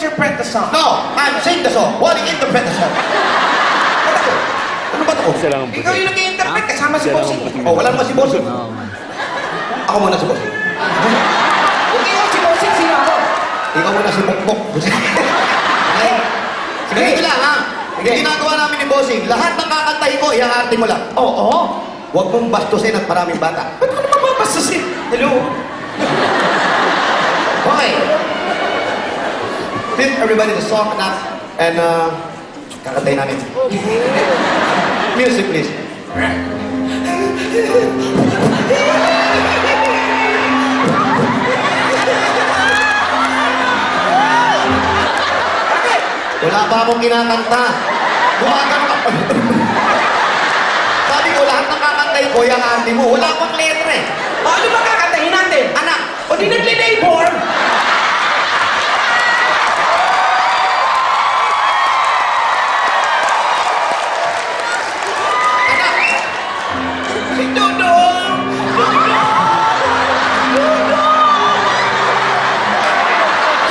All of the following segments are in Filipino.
interpret the song. No, I'm sing the song. Wally interpret the song. Ano ba to? Ano ba to? Ikaw yung nag-interpret kasama si Bossing. Oh, wala naman si Bossing. Ako muna si Bossing. Kung ikaw si Bossing, sino ako? Ikaw muna si Bokbok. Okay? Sige, ito lang ha. Yung ginagawa namin ni Bossing, lahat ng kakantahin ko, i-arte mo lang. Oo. Huwag mong bastusin at maraming bata. Ba't ko naman mapasasin? Hello? Okay. Please, everybody, the song na. And, kakantahin namin. Music, please. Wala pa akong kinakanta. Gumagano ka. Sabi ko, lahat ng kakantay ko, yung arte mo, wala pang letra eh. O ano ba kakantahin natin? Anak, O di nag-labor? Si Dudong!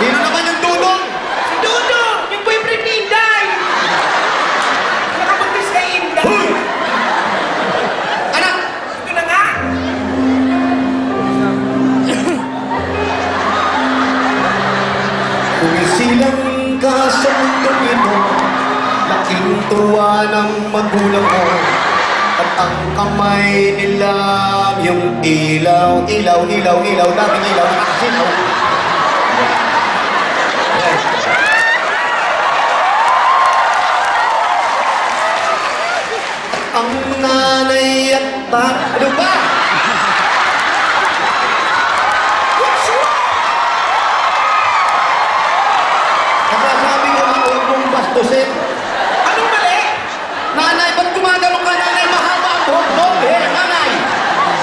sino naman yung dudong? Si Dudong! Yung boyfriend ni Inday! Nakabuntis kay Inday! Anak, Ito na nga! kung silang ka sa mundong ito, laking tuwa ng magulang mo. At ang kamay nila, yung ilaw, ilaw, ilaw, ilaw, daming ilaw, nakasilaw. Ang nanay at ano ba? Nasasabi ko nga huwag mong bastusin. Anong mali? Nanay, ba't gumagano ka, nanay? Mahaba ang buhok mo. Nanay!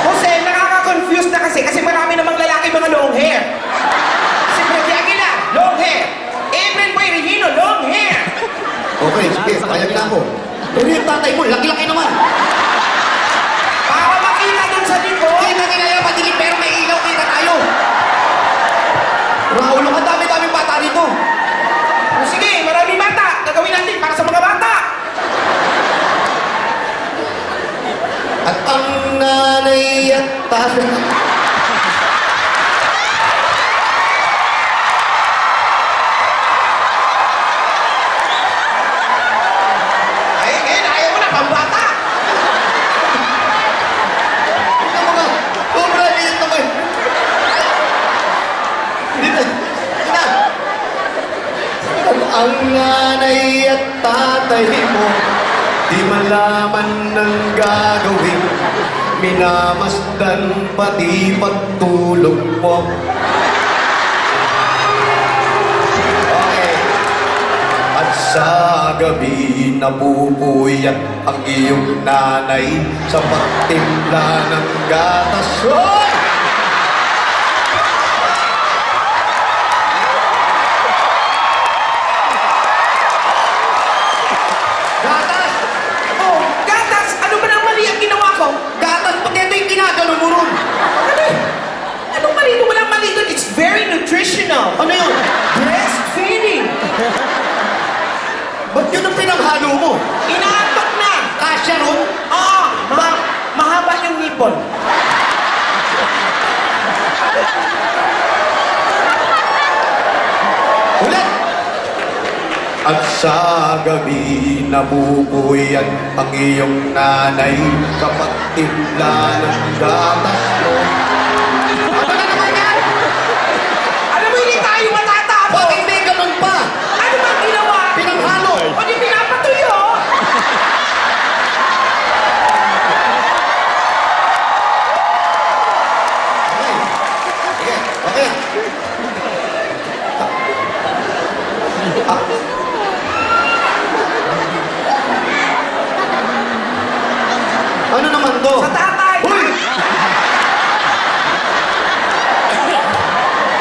Jose, nakaka-confuse na kasi marami namang lalaki mga long hair. Si Freddy Aguilar, long hair. April Boy Regino, long hair. Okay, sige, payag na ako. Pero yung tatay mo, laki-laki naman. Para makita dun sa likod. Kita nila madilim, pero may ilaw, kita tayo. Raulo ka, dami-daming bata dito. O sige, maraming bata. Gagawin natin para sa mga bata. At ang nanay at tatay. Ay, ayaw mo na, pambata. Ito mo nga, sobra liit naman. Dito, na. Ang nanay at tatay mo, di malaman ng gagawin. Minamasdan pati pagtulog mo. Okay. At sa gabi napupuyat ang iyong nanay sa pagtimpla ng gatas. Hoy! Gatas! Oh, gatas, ano ba nang mali ang ginawa ko? Gatas! Pag ito yung ginagano mo ron! Ano? Anong mali doon? Walang mali doon. It's very nutritional. Ano yun? Breastfeeding. Ba't yun ang pinaghalo mo? Inaantok na. Kasya ron? Oo, mahaba yung nipon. Ulit! At sa gabi nabubuyat ang iyong nanay sa pagtimpla ng gatas mo. Ano na naman yan? Alam mo, hindi tayo matatapos. Bakit may ganun pa? Ano bang ginawa? Pinaghalo! O di pinapatuyo? Okay. Sige, okay. Ano naman to? Sa tatay. Uy!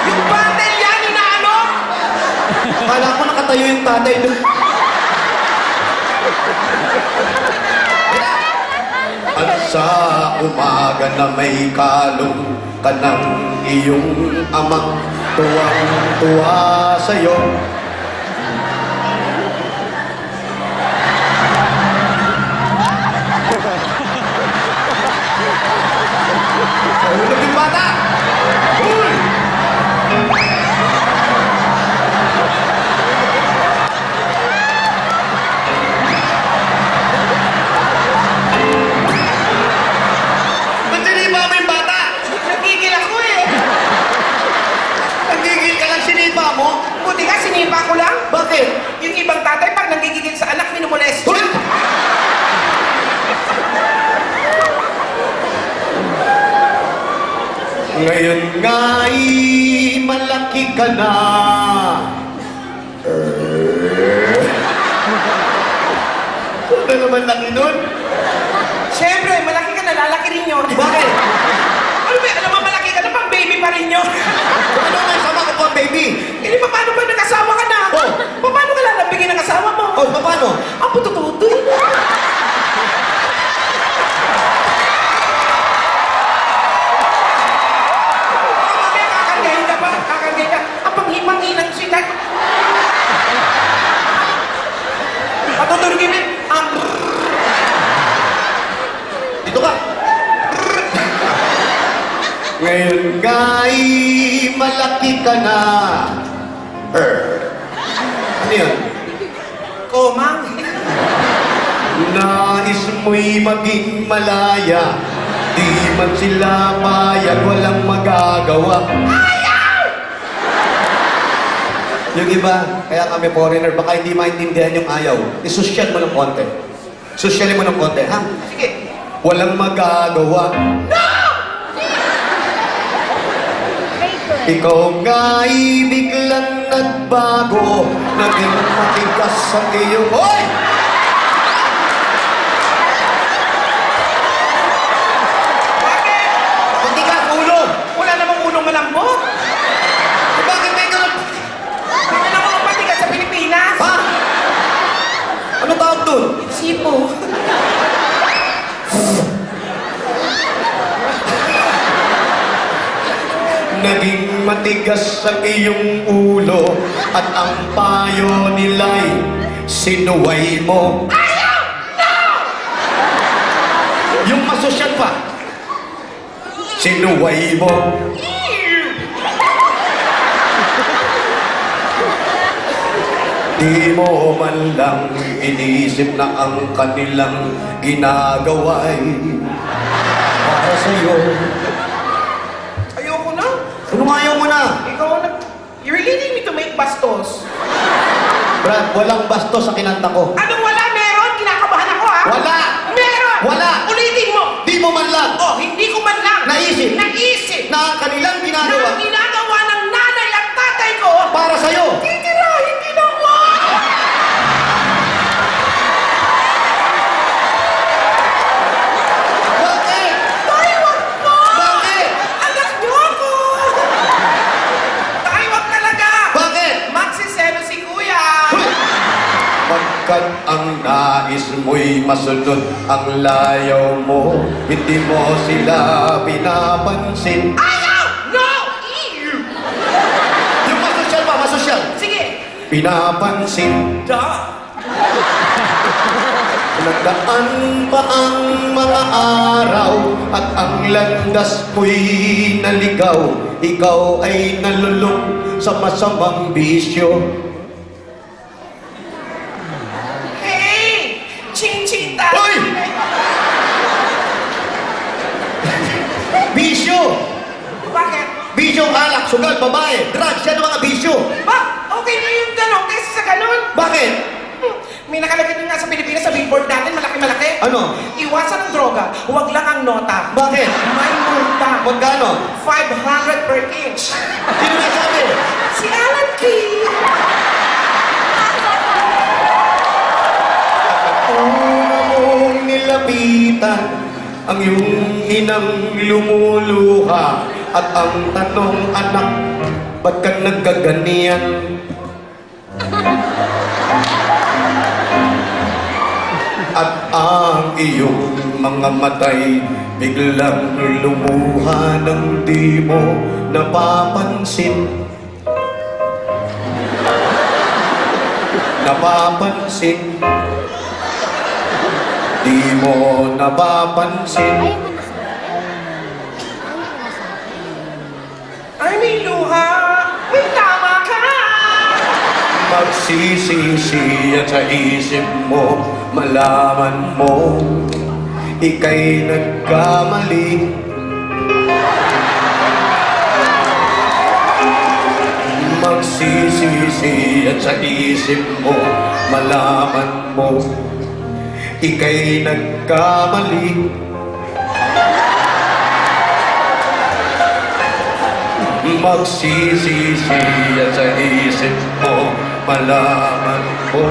Yung bundle yan, inaano? Kala ko nakatayo yung tatay doon. At sa umaga na may kalong ka ng iyong amang tuwang-tuwa sa'yo. Buti nga, sinipa ko lang. Bakit? Yung ibang tatay, pag nanggigigil sa anak, minumolest Uy! yun. Ngayon nga'y malaki ka na. Ano naman laki nun? Siyempre, malaki ka na, lalaki rin yun. Bakit? Ano ba, alam mo, malaki ka na, pang baby pa rin yun. Ano nga sama ko pa, baby? Hindi pa, paano ba nag-asawa ka na? Oh. Paano ka lalambingin ng asawa mo? Oh, paano? Ang putututoy. Mamaya kakargahin ka pa, kakargahin ka. Ang panghimang-hinang sila. Patutulogin mo. Dito ka. Ngayon nga'y malaki ka na. Ano yun? Komang. Nais mo'y maging malaya. Di man sila payag, walang magagawa. Yung iba, kaya kami foreigner, baka hindi maintindihan yung ayaw. Isosyal mo ng konti. Sosyalin mo ng konti, ha? Sige. Walang magagawa. Ikaw nga'y biglang nagbago. Naging matigas ang iyong... Hoy! Bakit? Hindi ka ulo! Wala namang ulong malambot. Bakit may ganun? Hindi na mga patigas sa Pilipinas. Ha? Ano tawag dun? Sipo. Naging matigas ang iyong ulo at ang payo nila'y sinuway mo. Ayaw! No! Yung masosyal pa, sinuway mo. Di mo man lang inisip na ang kanilang ginagawa'y para sa'yo. Ayoko na. Ano ayaw mo na? Ikaw na. You really need me to make bastos. Brad, walang basto sa kinanta ko. Anong wala? Meron? Kinakabahan ako, ha? Wala! Meron! Wala! Ulitin mo! Di mo man lang Oh, hindi ko man lang Naisip. naisip na ang kanilang na ginagawa ang ginagawa ng nanay at tatay ko para sa'yo. titirahin din ako! Bakit? Tay, wag mo! Bakit? Anak niyo ako! Tay, wag talaga! Bakit? Magsiselo si kuya! Pagkat ang nais mo'y masunod ang layaw mo, hindi mo sila pinapansin. Ayaw! No! Ew! Yung masosyal pa, masosyal. Sige! Pinapansin. Da! Nagdaan pa ang mga araw at ang landas mo'y naligaw. Ikaw ay nalulong sa masamang bisyo. Hey! Ching-ching tayo! Hoy! Bisyo! Bakit? Bisyo, alak, sugal, babae, drugs, yan ang mga bisyo. Ba? Okay na yung gano'n kaysa sa gano'n. Bakit? May nakalagay din nga sa Pilipinas sa billboard natin, malaki-malaki. Ano? Iwasan ang droga, huwag lang ang nota. Bakit? May multa. Magkano? 500 per inch. Sino may sabi? Si Alan Key. Una mong nilapitan ang iyong inang lumuluha at ang tanong, anak, ba't ka nagkaganiyan? At ang iyong mga matay biglang lumuha ng di mo napapansin. Napapansin. Di mo napapansin. Ay, may luha. May tama ka. Magsisisi at sa isip mo, malaman mo, ika'y nagkamali. Magsisisi Magsisisi at sa isip mo, malaman mo, ika'y nagkamali. Magsisisi at sa isip mo, malaman mo,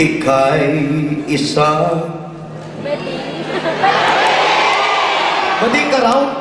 ika'y isang... Bading ka raw?